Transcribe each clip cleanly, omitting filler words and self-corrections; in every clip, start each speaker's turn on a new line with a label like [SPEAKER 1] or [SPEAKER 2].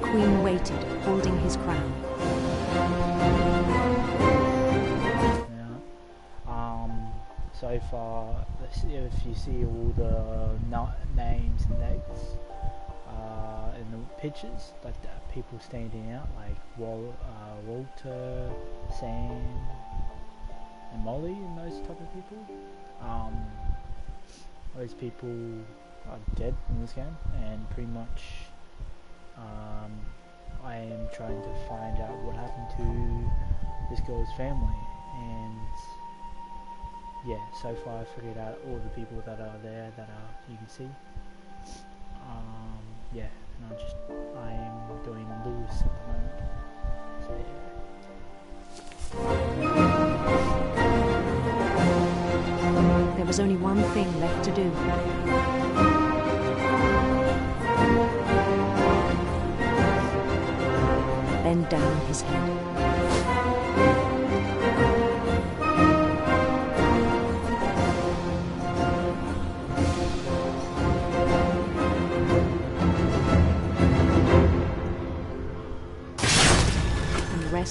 [SPEAKER 1] queen waited, holding his crown.
[SPEAKER 2] So far, if you see all the names and dates in the pictures, like people standing out, like Walter, Sam, and Molly, and those type of people. Those people are dead in this game, and pretty much I am trying to find out what happened to this girl's family, and yeah, so far I figured out all the people that are there that you can see. Yeah, and I am doing Lewis at the moment. So yeah.
[SPEAKER 1] There was only one thing left to do. Bend down his head.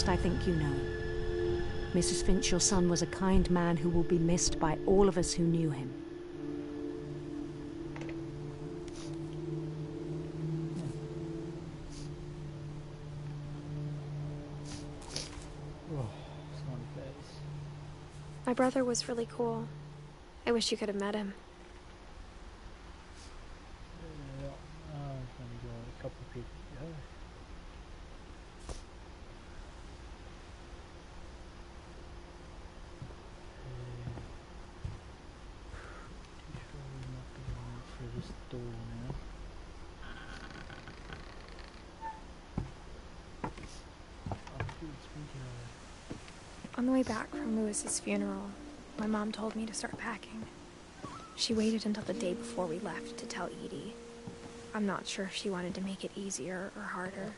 [SPEAKER 1] I think you know. Mrs. Finch, your son was a kind man who will be missed by all of us who knew him.
[SPEAKER 3] My brother was really cool. I wish you could have met him.
[SPEAKER 2] A couple of people.
[SPEAKER 3] On the way back from Lewis's funeral, my mom told me to start packing. She waited until the day before we left to tell Edie. I'm not sure if she wanted to make it easier or harder.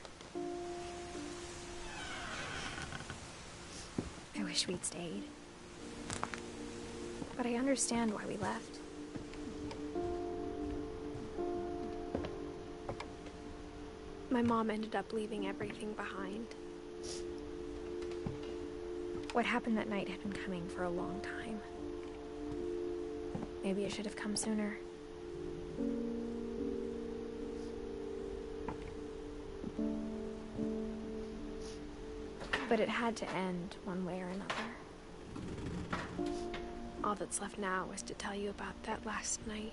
[SPEAKER 3] I wish we'd stayed. But I understand why we left. My mom ended up leaving everything behind. What happened that night had been coming for a long time. Maybe it should have come sooner. But it had to end one way or another. All that's left now is to tell you about that last night.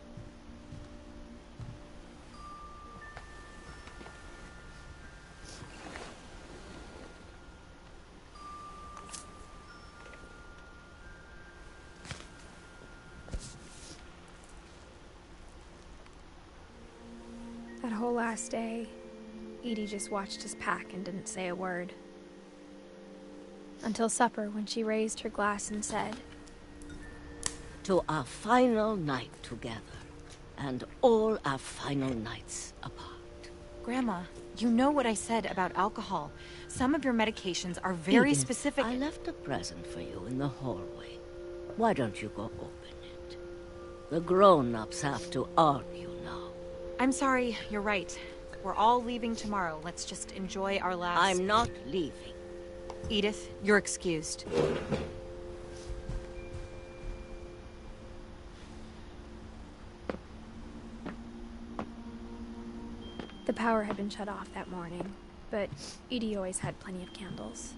[SPEAKER 3] That whole last day, Edie just watched us pack and didn't say a word. Until supper, when she raised her glass and said,
[SPEAKER 4] "To our final night together, and all our final nights apart."
[SPEAKER 5] Grandma, you know what I said about alcohol. Some of your medications are very
[SPEAKER 4] Edith,
[SPEAKER 5] specific.
[SPEAKER 4] I left a present for you in the hallway. Why don't you go open it? The grown-ups have to argue now.
[SPEAKER 5] I'm sorry, you're right. We're all leaving tomorrow. Let's just enjoy our last...
[SPEAKER 4] I'm not leaving.
[SPEAKER 5] Edith, you're excused.
[SPEAKER 3] The power had been shut off that morning, but Edie always had plenty of candles.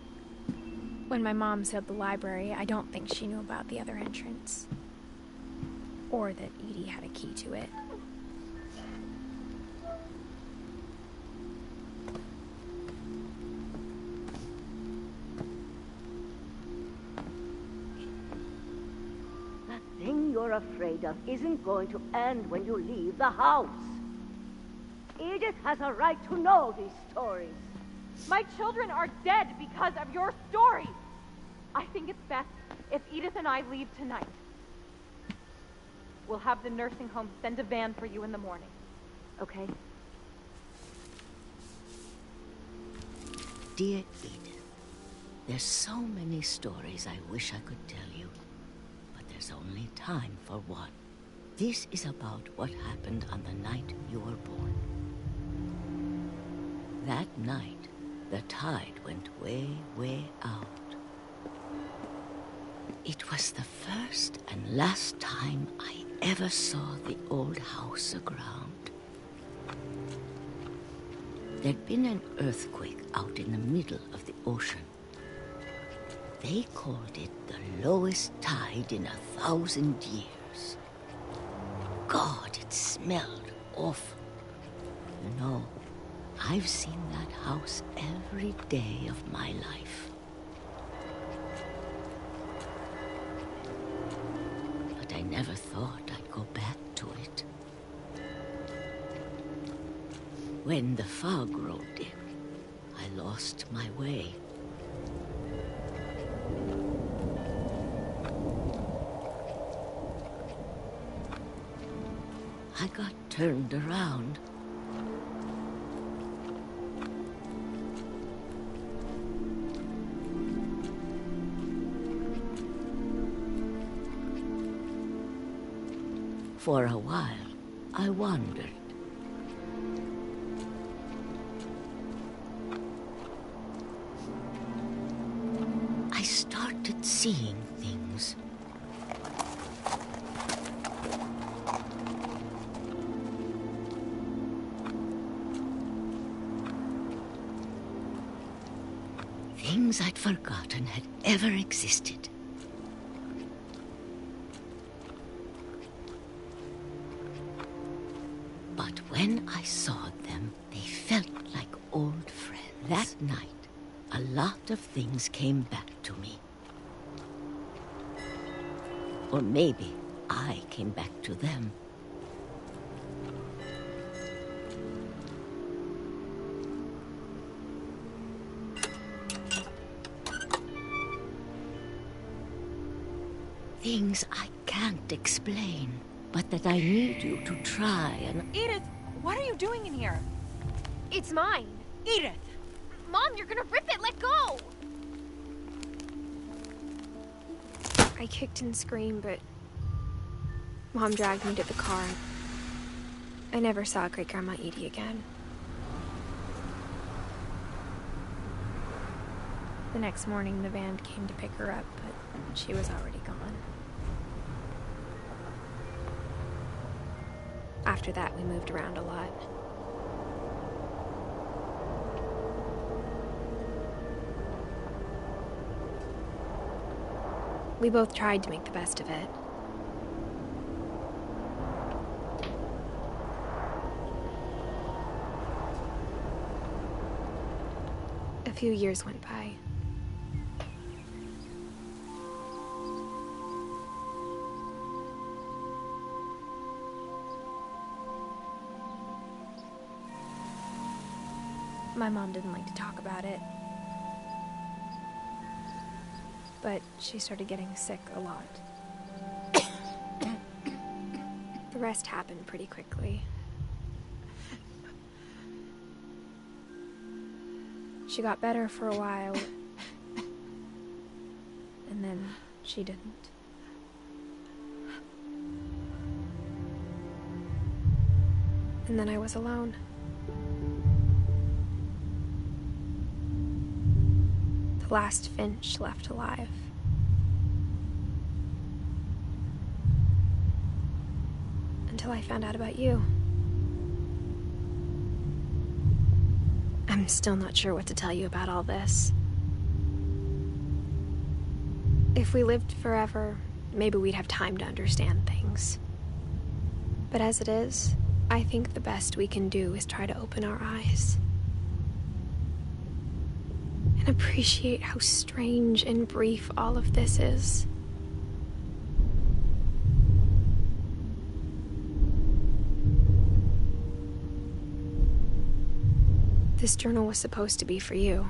[SPEAKER 3] When my mom sealed the library, I don't think she knew about the other entrance. Or that Edie had a key to it.
[SPEAKER 4] That thing you're afraid of isn't going to end when you leave the house. Edith has a right to know these stories.
[SPEAKER 6] My children are dead because of your story. I think it's best if Edith and I leave tonight. We'll have the nursing home send a van for you in the morning. Okay?
[SPEAKER 4] Dear Edith, there's so many stories I wish I could tell you, but there's only time for one. This is about what happened on the night you were born. That night, the tide went way, way out. It was the first and last time I ever saw the old house aground. There'd been an earthquake out in the middle of the ocean. They called it the lowest tide in 1,000 years. God, it smelled awful. You know, I've seen that house every day of my life. But I never thought I'd go back to it. When the fog rolled in, I lost my way. I got turned around. For a while, I wandered. I started seeing things. Things I'd forgotten had ever existed. But when I saw them, they felt like old friends. That night, a lot of things came back to me. Or maybe I came back to them. Things I can't explain, but that I need you to try and...
[SPEAKER 5] Edith, what are you doing in here?
[SPEAKER 3] It's mine.
[SPEAKER 5] Edith!
[SPEAKER 3] Mom, you're gonna rip it! Let go! I kicked and screamed, but Mom dragged me to the car. I never saw Great-Grandma Edie again. The next morning, the van came to pick her up, but she was already gone. After that, we moved around a lot. We both tried to make the best of it. A few years went by. My mom didn't like to talk about it. But she started getting sick a lot. The rest happened pretty quickly. She got better for a while, and then she didn't. And then I was alone. The last Finch left alive. Until I found out about you. I'm still not sure what to tell you about all this. If we lived forever, maybe we'd have time to understand things. But as it is, I think the best we can do is try to open our eyes. And appreciate how strange and brief all of this is. This journal was supposed to be for you.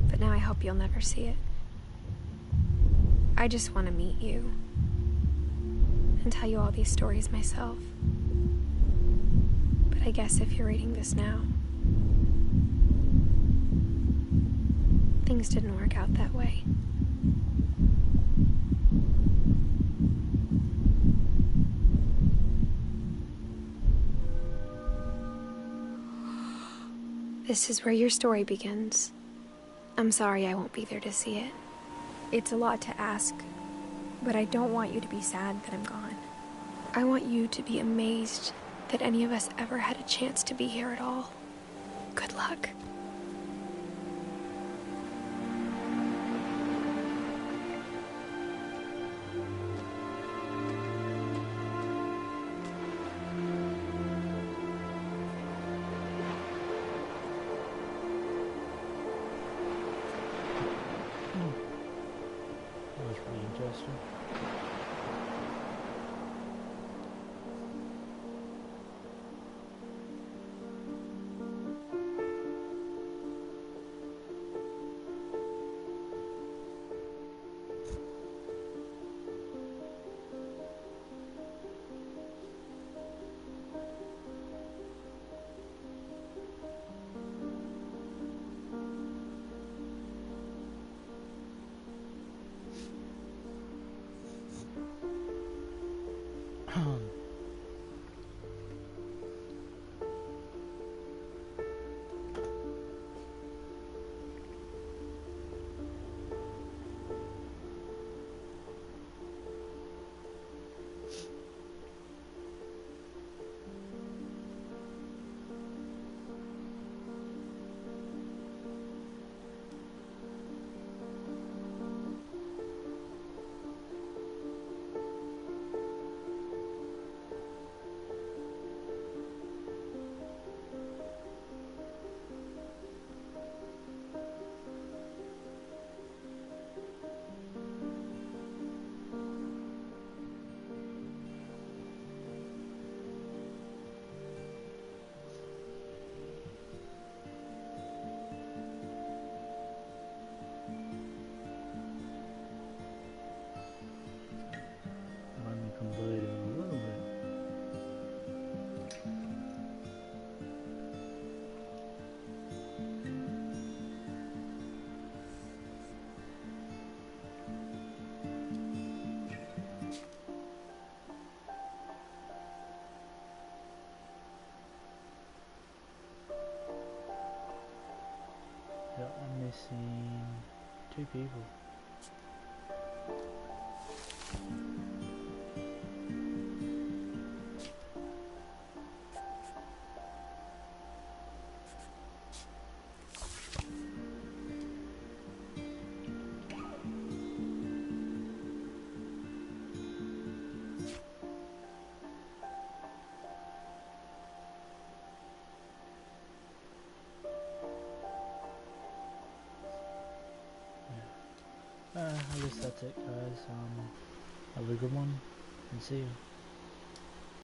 [SPEAKER 3] But now I hope you'll never see it. I just want to meet you. And tell you all these stories myself. But I guess if you're reading this now, things didn't work out that way. This is where your story begins. I'm sorry I won't be there to see it. It's a lot to ask, but I don't want you to be sad that I'm gone. I want you to be amazed that any of us ever had a chance to be here at all. Good luck.
[SPEAKER 2] That was pretty interesting. Converted a little bit. Yeah, I'm missing 2 people. I guess that's it, guys. Have a good one, and see you.